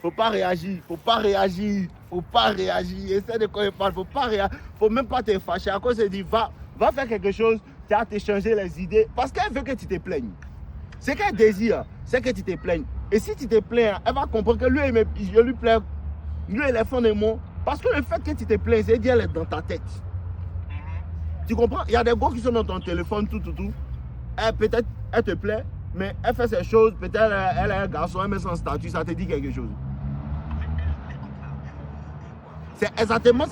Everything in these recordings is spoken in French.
Faut pas réagir, faut pas réagir, faut pas réagir. Essaie de quoi il parle, faut pas réagir, faut même pas te fâcher. À cause, elle dit, va faire quelque chose, tu vas t'échanger les idées. Parce qu'elle veut que tu te plaignes. Ce qu'elle désire, c'est que tu te plaignes. Et si tu te plains, elle va comprendre que lui, je lui plais. Lui, il est fond de moi. Parce que le fait que tu te plains, c'est dire elle est dans ta tête. Tu comprends? Il y a des gars qui sont dans ton téléphone, tout. Peut-être, elle te plaît, mais elle fait ses choses. Peut-être, elle est un garçon, elle met son statut, ça te dit quelque chose. C'est exactement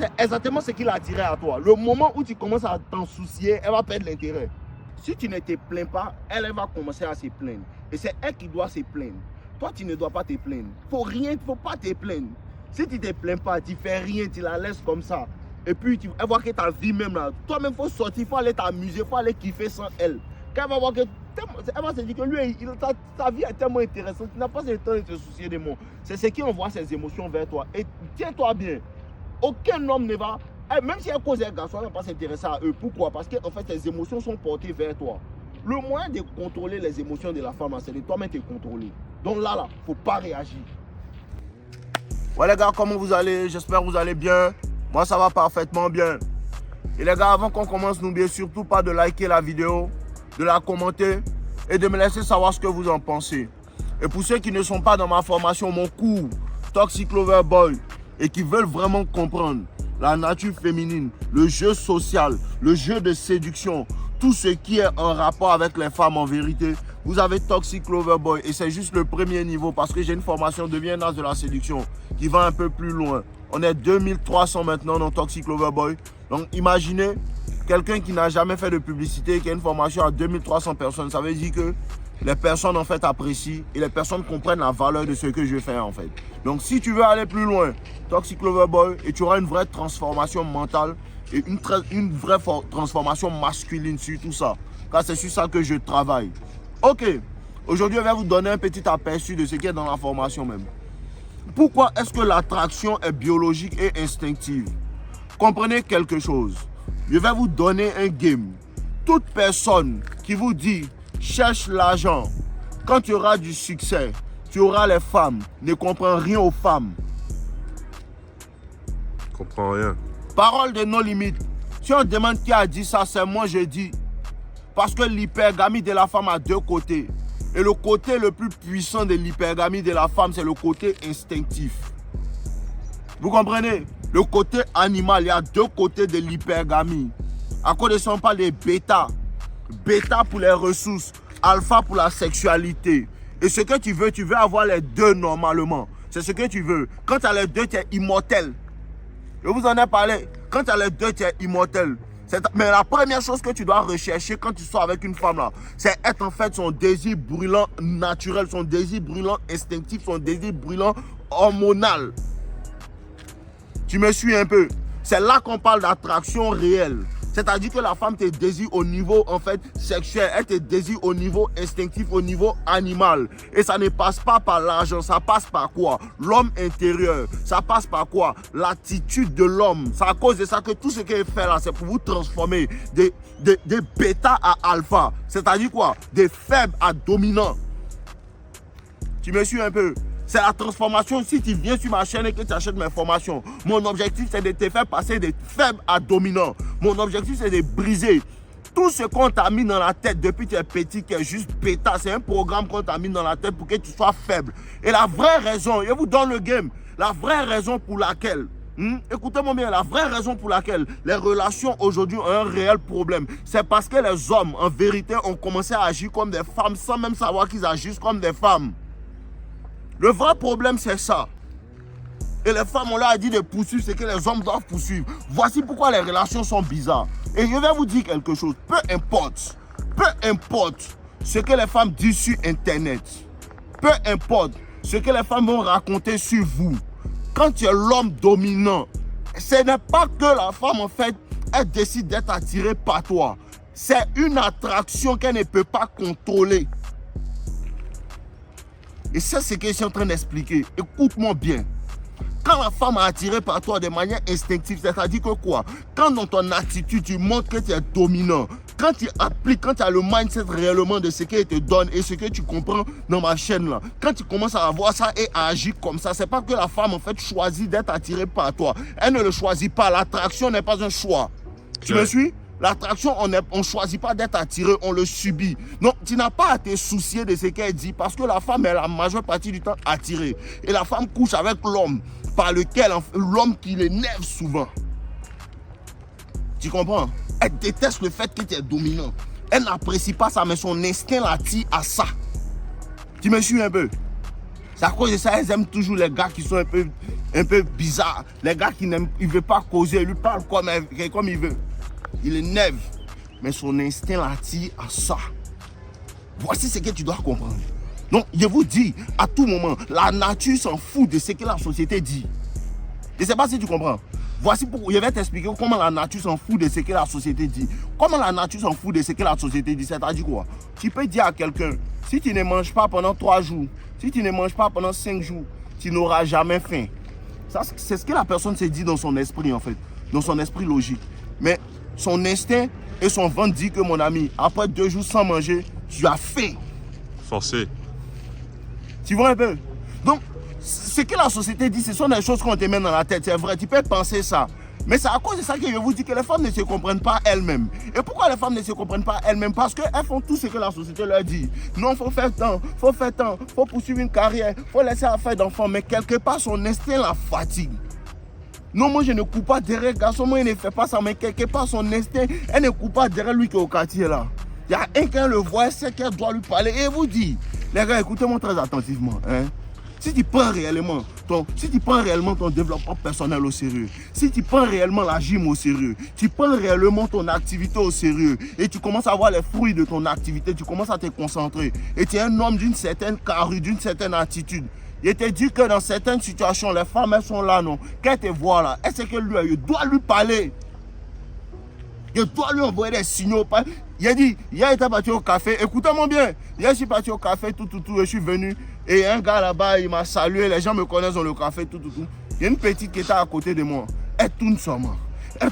ce qui l'a attiré à toi. Le moment où tu commences à t'en soucier, elle va perdre l'intérêt. Si tu ne te plains pas, elle va commencer à se plaindre. Et c'est elle qui doit se plaindre. Toi, tu ne dois pas te plaindre. Il ne faut pas te plaindre. Si tu ne te plains pas, tu ne fais rien, tu la laisses comme ça. Et puis, elle voit que ta vie même là, toi-même, il faut sortir, il faut aller t'amuser, il faut aller kiffer sans elle. Quand elle va voir que, elle va se dire que lui, ta vie est tellement intéressante, tu n'as pas le temps de te soucier de moi. C'est ce qui envoie ses émotions vers toi. Et tiens-toi bien. Aucun homme ne va, même si elle cause un garçon, elle ne va pas s'intéresser à eux. Pourquoi? Parce qu'en fait, tes émotions sont portées vers toi. Le moyen de contrôler les émotions de la femme, c'est de toi-même te contrôler. Donc là, il ne faut pas réagir. Ouais les gars, comment vous allez? J'espère que vous allez bien. Moi, ça va parfaitement bien. Et les gars, avant qu'on commence, n'oubliez surtout pas de liker la vidéo, de la commenter et de me laisser savoir ce que vous en pensez. Et pour ceux qui ne sont pas dans ma formation, mon cours Toxic Lover Boy, et qui veulent vraiment comprendre la nature féminine, le jeu social, le jeu de séduction, tout ce qui est en rapport avec les femmes en vérité, vous avez Toxic Lover Boy et c'est juste le premier niveau parce que j'ai une formation Deviens un as de la séduction qui va un peu plus loin. On est 2300 maintenant dans Toxic Lover Boy. Donc imaginez quelqu'un qui n'a jamais fait de publicité, qui a une formation à 2300 personnes. Ça veut dire que les personnes en fait apprécient et les personnes comprennent la valeur de ce que je fais en fait. Donc si tu veux aller plus loin, Toxic Lover Boy, et tu auras une vraie transformation mentale et une vraie transformation masculine sur tout ça. Car c'est sur ça que je travaille. Ok, aujourd'hui je vais vous donner un petit aperçu de ce qui est dans la formation même. Pourquoi est-ce que l'attraction est biologique et instinctive? Comprenez quelque chose. Je vais vous donner un game. Toute personne qui vous dit cherche l'argent, quand tu auras du succès, tu auras les femmes, ne comprend rien aux femmes. Je comprends rien. Parole de nos limites. Si on demande qui a dit ça, c'est moi je dis. Parce que l'hypergamie de la femme a deux côtés. Et le côté le plus puissant de l'hypergamie de la femme, c'est le côté instinctif. Vous comprenez? Le côté animal, il y a deux côtés de l'hypergamie. À cause de ça, on parle de bêta. Bêta pour les ressources, alpha pour la sexualité. Et ce que tu veux avoir les deux normalement. C'est ce que tu veux. Quand tu as les deux, tu es immortel. Je vous en ai parlé. Quand tu as les deux, tu es immortel. Mais la première chose que tu dois rechercher quand tu sors avec une femme là, c'est être en fait son désir brûlant naturel, son désir brûlant instinctif, son désir brûlant hormonal. Tu me suis un peu? C'est là qu'on parle d'attraction réelle. C'est-à-dire que la femme te désire au niveau en fait sexuel, elle te désire au niveau instinctif, au niveau animal. Et ça ne passe pas par l'argent, ça passe par quoi? L'homme intérieur. Ça passe par quoi? L'attitude de l'homme. C'est à cause de ça que tout ce qu'elle fait là, c'est pour vous transformer des bêta à alpha. C'est-à-dire quoi? Des faibles à dominants. Tu me suis un peu? C'est la transformation. Si tu viens sur ma chaîne et que tu achètes mes formations, mon objectif c'est de te faire passer des faibles à dominants. Mon objectif c'est de briser tout ce qu'on t'a mis dans la tête depuis que tu es petit, qui est juste bêta. C'est un programme qu'on t'a mis dans la tête pour que tu sois faible. Et la vraie raison, je vous donne le game, la vraie raison pour laquelle, écoutez-moi bien, la vraie raison pour laquelle les relations aujourd'hui ont un réel problème, c'est parce que les hommes, en vérité, ont commencé à agir comme des femmes sans même savoir qu'ils agissent comme des femmes. Le vrai problème, c'est ça. Et les femmes, on leur a dit de poursuivre ce que les hommes doivent poursuivre. Voici pourquoi les relations sont bizarres. Et je vais vous dire quelque chose. Peu importe ce que les femmes disent sur Internet, peu importe ce que les femmes vont raconter sur vous, quand tu es l'homme dominant, ce n'est pas que la femme, en fait, elle décide d'être attirée par toi. C'est une attraction qu'elle ne peut pas contrôler. Et c'est ce que je suis en train d'expliquer. Écoute-moi bien. Quand la femme est attirée par toi de manière instinctive, c'est-à-dire que quoi? Quand dans ton attitude, tu montres que tu es dominant, Quand tu appliques, quand tu as le mindset réellement de ce qu'elle te donne et ce que tu comprends dans ma chaîne là, quand tu commences à voir ça et à agir comme ça, c'est pas que la femme en fait choisit d'être attirée par toi. Elle ne le choisit pas. L'attraction n'est pas un choix. Tu me suis? L'attraction, on ne choisit pas d'être attiré, on le subit. Donc, tu n'as pas à te soucier de ce qu'elle dit parce que la femme est la majeure partie du temps attirée. Et la femme couche avec l'homme par lequel, l'homme qui l'énerve souvent. Tu comprends? Elle déteste le fait que tu es dominant. Elle n'apprécie pas ça, mais son instinct l'attire à ça. Tu me suis un peu? C'est à cause de ça, elles aiment toujours les gars qui sont un peu bizarres. Les gars qui ne veulent pas causer, ils lui parlent comme il veut. Il énerve, mais son instinct l'attire à ça. Voici ce que tu dois comprendre. Donc, je vous dis, à tout moment, la nature s'en fout de ce que la société dit. Je ne sais pas si tu comprends. Voici pourquoi je vais t'expliquer comment la nature s'en fout de ce que la société dit. Comment la nature s'en fout de ce que la société dit, c'est-à-dire quoi? Tu peux dire à quelqu'un, si tu ne manges pas pendant 3 jours, si tu ne manges pas pendant 5 jours, tu n'auras jamais faim. Ça, c'est ce que la personne s'est dit dans son esprit, en fait, dans son esprit logique. Mais son instinct et son ventre dit que, mon ami, après 2 jours sans manger, tu as faim. Forcé. Tu vois un peu? Donc, ce que la société dit, ce sont des choses qu'on te met dans la tête. C'est vrai, tu peux penser ça. Mais c'est à cause de ça que je vous dis que les femmes ne se comprennent pas elles-mêmes. Et pourquoi les femmes ne se comprennent pas elles-mêmes? Parce qu'elles font tout ce que la société leur dit. Non, il faut faire tant, il faut poursuivre une carrière, il faut laisser affaire d'enfants. Mais quelque part, son instinct la fatigue. Non, moi je ne coupe pas derrière le garçon, moi il ne fait pas ça, mais quelque part son instinct, elle ne coupe pas derrière lui qui est au quartier là. Il y a un qui le voit, elle sait qu'elle doit lui parler et vous dit, les gars, écoutez-moi très attentivement. Hein? Si tu prends réellement ton développement personnel au sérieux, si tu prends réellement la gym au sérieux, tu prends réellement ton activité au sérieux et tu commences à voir les fruits de ton activité, tu commences à te concentrer et tu es un homme d'une certaine carrure, d'une certaine attitude. Je te dis que dans certaines situations, les femmes, elles sont là, non. Qu'elles te voient là, elles savent que lui, je dois lui parler. Je dois lui envoyer des signaux. Il a dit, hier, il était parti au café. Écoutez-moi bien. Hier, je suis parti au café, tout. Je suis venu. Et un gars là-bas, il m'a salué. Les gens me connaissent dans le café, tout. Il y a une petite qui était à côté de moi. Elle tourne seulement. À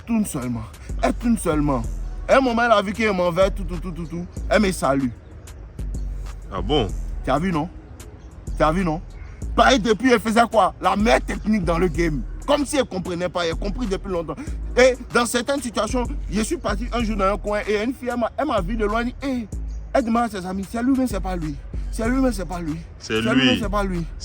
un moment, elle a vu qu'il m'en veut, tout. Elle me salue. Ah bon? Tu as vu, non? Pareil, depuis, elle faisait quoi? La meilleure technique dans le game. Comme si elle ne comprenait pas, elle a compris depuis longtemps. Et dans certaines situations, je suis parti un jour dans un coin et une fille, elle m'a vu de loin, elle demande à ses amis, c'est lui, mais c'est pas lui. C'est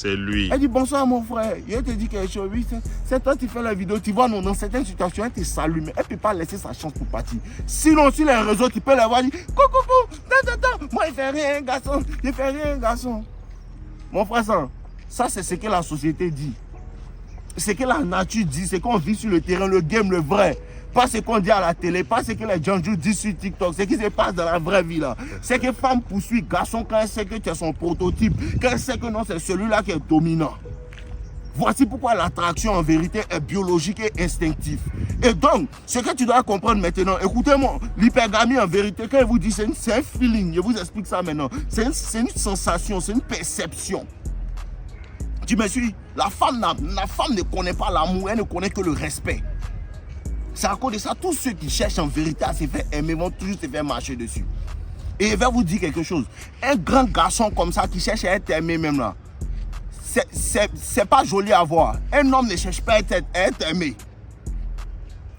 lui. Elle dit bonsoir mon frère, je te dis quelque chose, oui, c'est toi qui fais la vidéo, tu vois, non, dans certaines situations, elle te salue, mais elle ne peut pas laisser sa chance pour partir. Sinon, sur les réseaux, tu peux la voir, dire, coucou, moi, il fait rien, garçon. Mon frère, ça c'est ce que la société dit. Ce que la nature dit, c'est qu'on vit sur le terrain, le game, le vrai. Pas ce qu'on dit à la télé, pas ce que les gens disent sur TikTok, ce qui se passe dans la vraie vie là. C'est que femme poursuit garçon quand elle sait que tu es son prototype, quand elle sait que non, c'est celui-là qui est dominant. Voici pourquoi l'attraction en vérité est biologique et instinctive. Et donc, ce que tu dois comprendre maintenant, écoutez-moi, l'hypergamie en vérité, quand je vous dis, c'est un feeling, je vous explique ça maintenant. C'est une sensation, c'est une perception. Tu me suis? La femme ne connaît pas l'amour, elle ne connaît que le respect. C'est à cause de ça, tous ceux qui cherchent en vérité à se faire aimer vont toujours se faire marcher dessus. Et je vais vous dire quelque chose. Un grand garçon comme ça qui cherche à être aimé même là, c'est pas joli à voir. Un homme ne cherche pas à être aimé.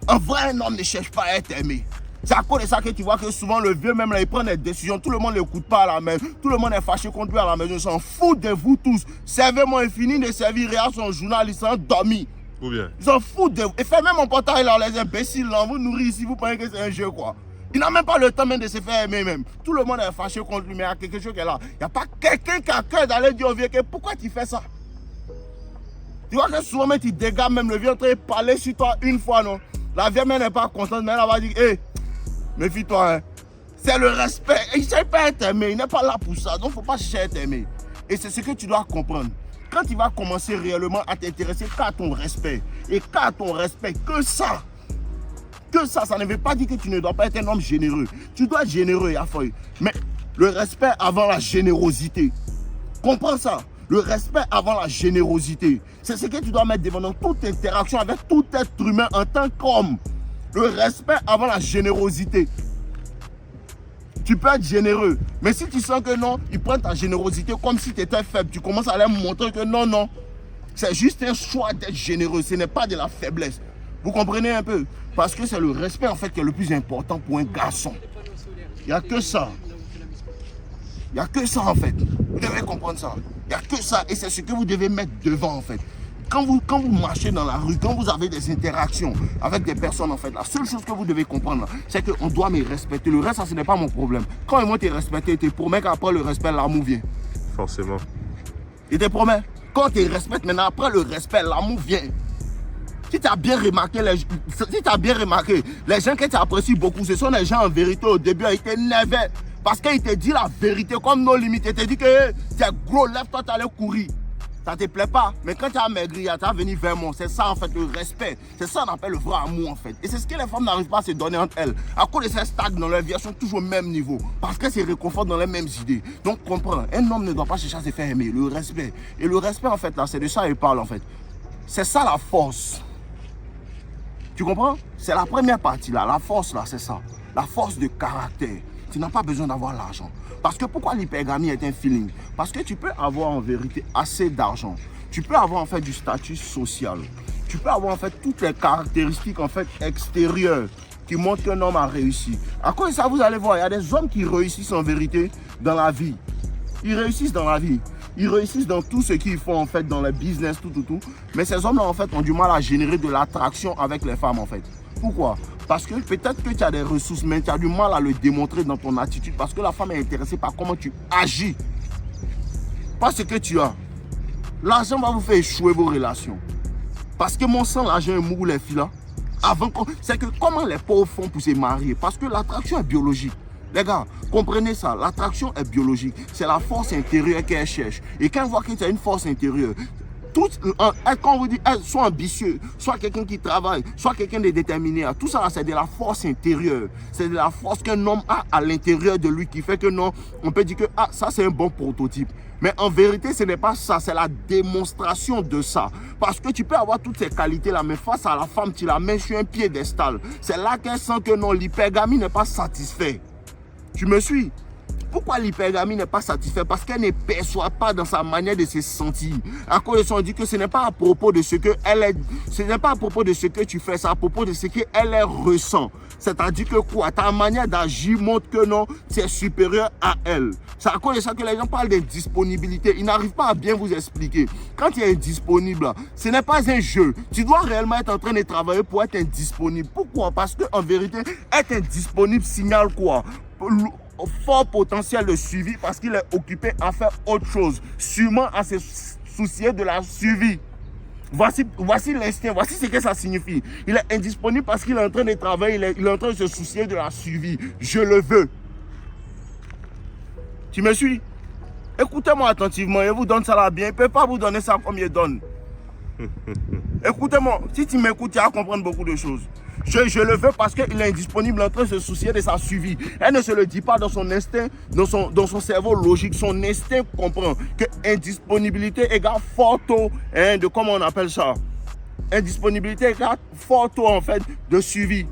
En vrai, un homme ne cherche pas à être aimé. C'est à cause de ça que tu vois que souvent le vieux même là, il prend des décisions, tout le monde ne l'écoute pas à la maison, tout le monde est fâché contre lui à la maison, ils s'en foutent de vous tous. Servez-moi, il finit de servir, regarde son journal, il s'en dormi. Ou bien? Ils s'en foutent de vous. Et fermez mon portail là, les imbéciles là, vous nourrissez ici, vous pensez que c'est un jeu quoi. Il n'a même pas le temps même de se faire aimer même. Tout le monde est fâché contre lui, mais il y a quelque chose qui est là. Il n'y a pas quelqu'un qui a cœur d'aller dire au vieux que pourquoi tu fais ça? Tu vois que souvent même tu dégages même le vieux en train de parler sur toi une fois non. La vieille mère n'est pas contente, mais elle va dire, hé, méfie-toi, hein. C'est le respect. Il ne cherche pas à être aimé, il n'est pas là pour ça. Donc il ne faut pas chercher à être aimé. Et c'est ce que tu dois comprendre. Quand tu vas commencer réellement à t'intéresser qu'à ton respect, et qu'à ton respect, que ça, ça ne veut pas dire que tu ne dois pas être un homme généreux. Tu dois être généreux, Yafoy. Mais le respect avant la générosité. Comprends ça. Le respect avant la générosité. C'est ce que tu dois mettre devant toute interaction avec tout être humain en tant qu'homme. Le respect avant la générosité. Tu peux être généreux. Mais si tu sens que non, ils prennent ta générosité comme si tu étais faible. Tu commences à leur montrer que non, non. C'est juste un choix d'être généreux. Ce n'est pas de la faiblesse. Vous comprenez un peu? Parce que c'est le respect en fait qui est le plus important pour un garçon. Il n'y a que ça. Il n'y a que ça en fait. Vous devez comprendre ça. Il n'y a que ça. Et c'est ce que vous devez mettre devant en fait. Quand vous marchez dans la rue, quand vous avez des interactions avec des personnes, en fait, la seule chose que vous devez comprendre, c'est qu'on doit me respecter. Le reste, ça, ce n'est pas mon problème. Quand ils vont te respecter, ils te promettent qu'après le respect, l'amour vient. Forcément. Ils te promettent. Quand tu respectes, maintenant, après le respect, l'amour vient. Si tu as bien remarqué, les gens que tu apprécies beaucoup, ce sont les gens en vérité, au début, ils t'énervaient. Parce qu'ils te disent la vérité, comme nos limites. Ils te disent que tu es gros, lève-toi, tu allais courir. Ça ne te plaît pas, mais quand tu as maigri, tu as venu vers moi. C'est ça en fait le respect. C'est ça qu'on appelle le vrai amour en fait. Et c'est ce que les femmes n'arrivent pas à se donner entre elles. À cause de ces stades dans leur vie, elles sont toujours au même niveau. Parce qu'elles se réconfortent dans les mêmes idées. Donc comprends, un homme ne doit pas chercher à se faire aimer. Le respect. Et le respect en fait là, c'est de ça qu'il parle en fait. C'est ça la force. Tu comprends? C'est la première partie là. La force là, c'est ça. La force de caractère. Tu n'as pas besoin d'avoir l'argent. Parce que pourquoi l'hypergamie est un feeling? Parce que tu peux avoir en vérité assez d'argent. Tu peux avoir en fait du statut social. Tu peux avoir en fait toutes les caractéristiques en fait extérieures qui montrent qu'un homme a réussi. À cause de ça, vous allez voir, il y a des hommes qui réussissent en vérité dans la vie. Ils réussissent dans la vie. Ils réussissent dans tout ce qu'ils font en fait, dans le business, tout. Mais ces hommes-là en fait ont du mal à générer de l'attraction avec les femmes en fait. Pourquoi? Parce que peut-être que tu as des ressources, mais tu as du mal à le démontrer dans ton attitude. Parce que la femme est intéressée par comment tu agis. Pas ce que tu as. L'argent va vous faire échouer vos relations. Parce que mon sang, l'argent est mou, les filles là. C'est que comment les pauvres font pour se marier? Parce que l'attraction est biologique. Les gars, comprenez ça. L'attraction est biologique. C'est la force intérieure qu'elle cherche. Et quand on voit que tu as une force intérieure, quand on vous dit soit ambitieux, soit quelqu'un qui travaille, soit quelqu'un de déterminé, tout ça c'est de la force intérieure. C'est de la force qu'un homme a à l'intérieur de lui qui fait que non, on peut dire que ça c'est un bon prototype. Mais en vérité ce n'est pas ça, c'est la démonstration de ça. Parce que tu peux avoir toutes ces qualités là, mais face à la femme tu la mets sur un piédestal. C'est là qu'elle sent que non, l'hypergamie n'est pas satisfait. Tu me suis? Pourquoi l'hypergamie n'est pas satisfaite? Parce qu'elle ne perçoit pas dans sa manière de se sentir. À cause de ça, on dit que ce n'est pas à propos de ce qu'elle est, ce n'est pas à propos de ce que tu fais, c'est à propos de ce qu'elle ressent. C'est-à-dire que quoi? Ta manière d'agir montre que non, tu es supérieur à elle. C'est à cause de ça que les gens parlent d'indisponibilité. Ils n'arrivent pas à bien vous expliquer. Quand tu es indisponible, ce n'est pas un jeu. Tu dois réellement être en train de travailler pour être indisponible. Pourquoi? Parce qu'en vérité, être indisponible signale quoi? Fort potentiel de suivi parce qu'il est occupé à faire autre chose, sûrement à se soucier de la survie. Voici l'instinct, voici ce que ça signifie. Il est indisponible parce qu'il est en train de travailler, il est en train de se soucier de la survie. Je le veux. Tu me suis? Écoutez-moi attentivement, il vous donne ça là bien. Il ne peut pas vous donner ça comme il donne. Écoutez-moi, si tu m'écoutes, tu vas comprendre beaucoup de choses. Je le veux parce qu'il est indisponible en train de se soucier de sa survie. Elle ne se le dit pas dans son instinct, dans son cerveau logique. Son instinct comprend que indisponibilité égale fort taux de comment on appelle ça. Indisponibilité égale fort taux en fait de suivi.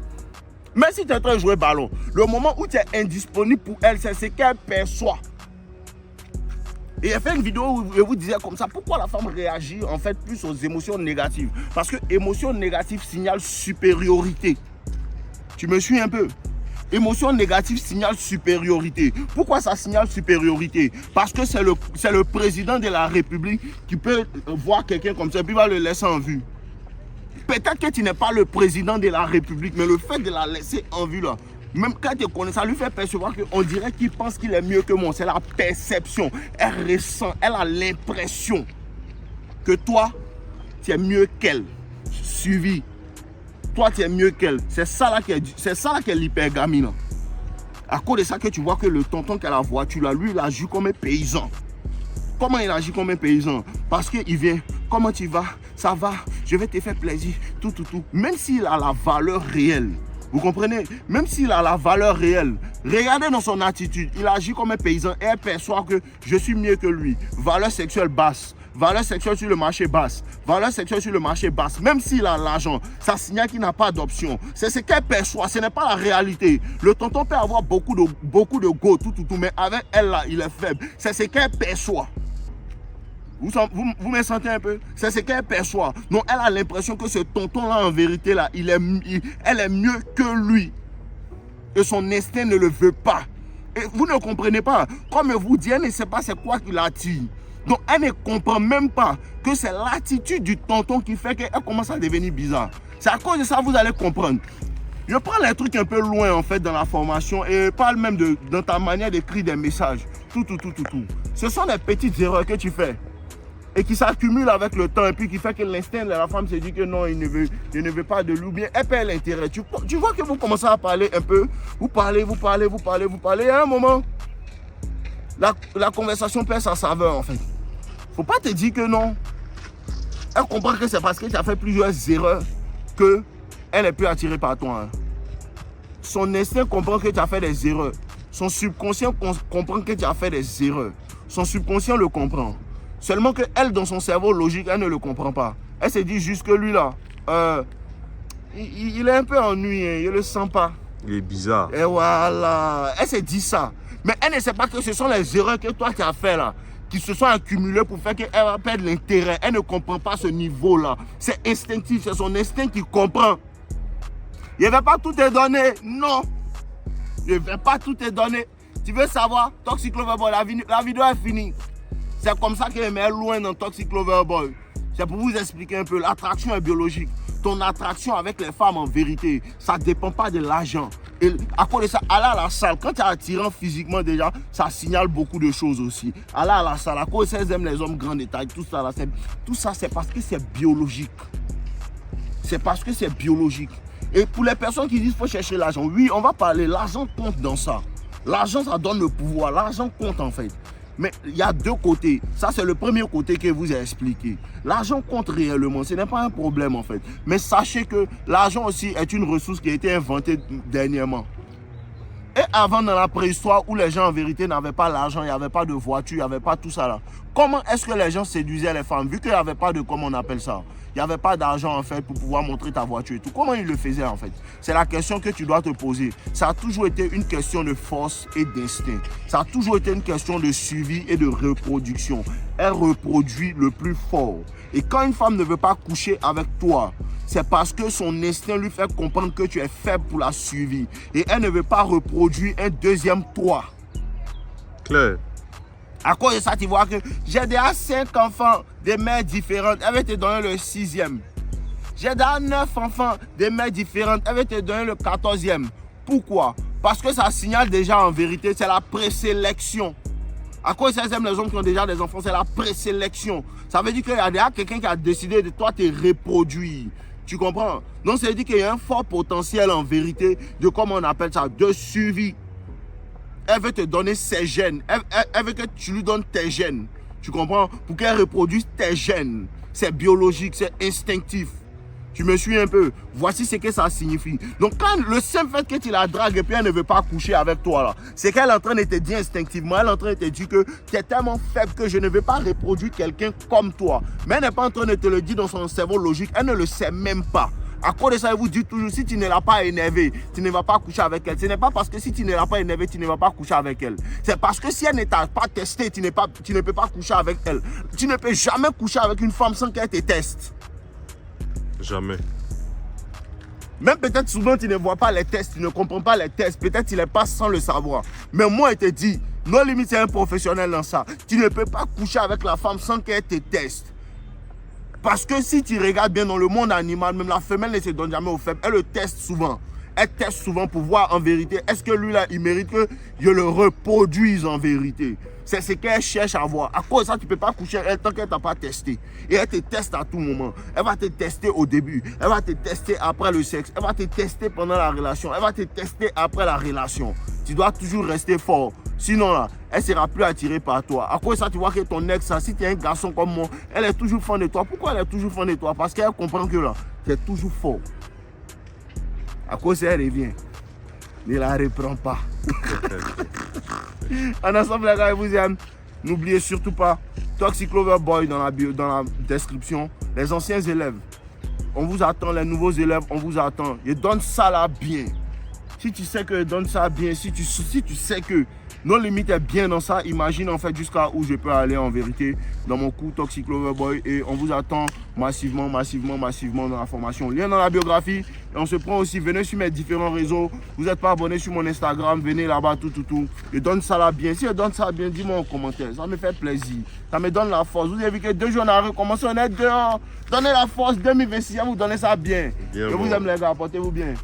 Mais si tu es en train de jouer ballon, le moment où tu es indisponible pour elle, c'est ce qu'elle perçoit. Et j'ai fait une vidéo où je vous disais comme ça, pourquoi la femme réagit en fait plus aux émotions négatives? Parce que émotion négative signale supériorité. Tu me suis un peu? Émotion négative signale supériorité. Pourquoi ça signale supériorité? Parce que c'est le président de la République qui peut voir quelqu'un comme ça et puis va le laisser en vue. Peut-être que tu n'es pas le président de la République, mais le fait de la laisser en vue là, même quand tu connais, ça lui fait percevoir qu'on dirait qu'il pense qu'il est mieux que moi. C'est la perception. Elle ressent, elle a l'impression que toi, tu es mieux qu'elle. Suivi. Toi, tu es mieux qu'elle. C'est ça là qu'est l'hypergamie. À cause de ça que tu vois que le tonton qui a la voiture, là, lui, il agit comme un paysan. Comment il agit comme un paysan? Parce qu'il vient, comment tu vas? Ça va? Je vais te faire plaisir. Tout. Même s'il a la valeur réelle. Vous comprenez? Même s'il a la valeur réelle, regardez dans son attitude, il agit comme un paysan et elle perçoit que je suis mieux que lui. Valeur sexuelle basse, valeur sexuelle sur le marché basse, valeur sexuelle sur le marché basse, même s'il a l'argent, ça signale qu'il n'a pas d'option. C'est ce qu'elle perçoit, ce n'est pas la réalité. Le tonton peut avoir beaucoup de go, tout, mais avec elle là, il est faible. C'est ce qu'elle perçoit. Vous me sentez un peu? C'est ce qu'elle perçoit. Donc elle a l'impression que ce tonton-là, en vérité, là, elle est mieux que lui. Et son instinct ne le veut pas. Et vous ne comprenez pas. Comme vous dit, elle ne sait pas c'est quoi qui l'attire. Donc elle ne comprend même pas que c'est l'attitude du tonton qui fait qu'elle commence à devenir bizarre. C'est à cause de ça que vous allez comprendre. Je prends les trucs un peu loin en fait dans la formation et parle même dans ta manière d'écrire des messages. Tout. Ce sont des petites erreurs que tu fais. Et qui s'accumule avec le temps et puis qui fait que l'instinct de la femme se dit que non, il ne veut pas de lui, bien elle perd l'intérêt. Tu vois que vous commencez à parler un peu, vous parlez, et à un moment, la conversation perd sa saveur en fait. Faut pas te dire que non. Elle comprend que c'est parce que tu as fait plusieurs erreurs qu'elle est plus attirée par toi. Hein. Son instinct comprend que tu as fait des erreurs. Son subconscient comprend que tu as fait des erreurs. Son subconscient le comprend. Seulement qu'elle, dans son cerveau logique, elle ne le comprend pas. Elle se dit juste que lui, là, il est un peu ennuyé, il ne le sent pas. Il est bizarre. Et voilà, elle se dit ça. Mais elle ne sait pas que ce sont les erreurs que toi, tu as fait là, qui se sont accumulées pour faire qu'elle va perdre l'intérêt. Elle ne comprend pas ce niveau-là. C'est instinctif, c'est son instinct qui comprend. Il ne va pas tout te donner, non. Il ne va pas tout te donner. Tu veux savoir, Toxic Lover Boy, la vidéo est finie. C'est comme ça qu'elle met loin dans Toxic Lover Boy. C'est pour vous expliquer un peu. L'attraction est biologique. Ton attraction avec les femmes, en vérité, ça ne dépend pas de l'argent. Et à cause de ça, aller à la salle, quand tu es attirant physiquement déjà, ça signale beaucoup de choses aussi. Aller à la salle, à cause de ça, elles aiment les hommes grands de taille, tout ça, c'est parce que c'est biologique. C'est parce que c'est biologique. Et pour les personnes qui disent qu'il faut chercher l'argent, oui, on va parler. L'argent compte dans ça. L'argent, ça donne le pouvoir. L'argent compte en fait. Mais il y a deux côtés. Ça, c'est le premier côté que je vous ai expliqué. L'argent compte réellement. Ce n'est pas un problème, en fait. Mais sachez que l'argent aussi est une ressource qui a été inventée dernièrement. Et avant, dans la préhistoire, où les gens, en vérité, n'avaient pas l'argent, il n'y avait pas de voiture, il n'y avait pas tout ça là. Comment est-ce que les gens séduisaient les femmes? Vu qu'il n'y avait pas de, comment on appelle ça, il n'y avait pas d'argent, en fait, pour pouvoir montrer ta voiture et tout. Comment ils le faisaient, en fait? C'est la question que tu dois te poser. Ça a toujours été une question de force et d'instinct. Ça a toujours été une question de suivi et de reproduction. Elle reproduit le plus fort. Et quand une femme ne veut pas coucher avec toi, c'est parce que son instinct lui fait comprendre que tu es faible pour la suivre. Et elle ne veut pas reproduire un deuxième toi. Claire. À cause de ça, tu vois que j'ai déjà 5 enfants de mères différentes. Elle va te donner le 6e. J'ai déjà 9 enfants de mères différentes. Elle va te donner le 14e. Pourquoi? Parce que ça signale déjà en vérité, c'est la présélection. À cause de ça, j'aime les hommes qui ont déjà des enfants, c'est la présélection. Ça veut dire qu'il y a déjà quelqu'un qui a décidé de toi te reproduire. Tu comprends? Donc, ça veut dire qu'il y a un fort potentiel en vérité de, comment on appelle ça, de suivi. Elle veut te donner ses gènes. Elle veut que tu lui donnes tes gènes. Tu comprends? Pour qu'elle reproduise tes gènes. C'est biologique, c'est instinctif. Tu me suis un peu? Voici ce que ça signifie. Donc, quand le simple fait que tu la dragues et puis elle ne veut pas coucher avec toi, là, c'est qu'elle est en train de te dire instinctivement, elle est en train de te dire que tu es tellement faible que je ne vais pas reproduire quelqu'un comme toi. Mais elle n'est pas en train de te le dire dans son cerveau logique. Elle ne le sait même pas. À cause de ça, elle vous dit toujours, si tu ne l'as pas énervé, tu ne vas pas coucher avec elle. Ce n'est pas parce que si tu ne l'as pas énervé, tu ne vas pas coucher avec elle. C'est parce que si elle ne t'a pas testé, tu ne peux pas coucher avec elle. Tu ne peux jamais coucher avec une femme sans qu'elle te teste. Jamais. Même peut-être souvent tu ne vois pas les tests, tu ne comprends pas les tests. Peut-être tu les passes sans le savoir. Mais moi, je te dis, No Limit, c'est un professionnel dans ça. Tu ne peux pas coucher avec la femme sans qu'elle te teste. Parce que si tu regardes bien dans le monde animal, même la femelle ne se donne jamais au faible. Elle le teste souvent. Elle teste souvent pour voir en vérité, est-ce que lui là, il mérite que je le reproduise en vérité. C'est ce qu'elle cherche à voir. À cause de ça, tu ne peux pas coucher avec elle tant qu'elle ne t'a pas testé. Et elle te teste à tout moment. Elle va te tester au début. Elle va te tester après le sexe. Elle va te tester pendant la relation. Elle va te tester après la relation. Tu dois toujours rester fort. Sinon, là, elle ne sera plus attirée par toi. À cause de ça, tu vois que ton ex, ça, si tu es un garçon comme moi, elle est toujours fan de toi. Pourquoi elle est toujours fan de toi? Parce qu'elle comprend que là, tu es toujours fort. À cause de ça, elle revient. Ne la reprends pas. En ensemble, les gars, je vous aime. N'oubliez surtout pas, Toxic Lover Boy dans la description. Les anciens élèves, on vous attend. Les nouveaux élèves, on vous attend. Et donne ça là bien. Si tu sais que donne ça bien, si tu sais que nos limites est bien dans ça, imagine en fait jusqu'à où je peux aller en vérité dans mon coup Toxic Lover Boy. Et on vous attend massivement dans la formation. Lien dans la biographie. Et on se prend aussi, venez sur mes différents réseaux. Vous n'êtes pas abonné sur mon Instagram, venez là-bas, tout. Et donne ça là bien. Si je donne ça bien, dis-moi en commentaire. Ça me fait plaisir. Ça me donne la force. Vous avez vu que 2 jours on a recommencé, on est dehors. Donnez la force 2026, vous donnez ça bien. Je vous aime les gars, portez-vous bien.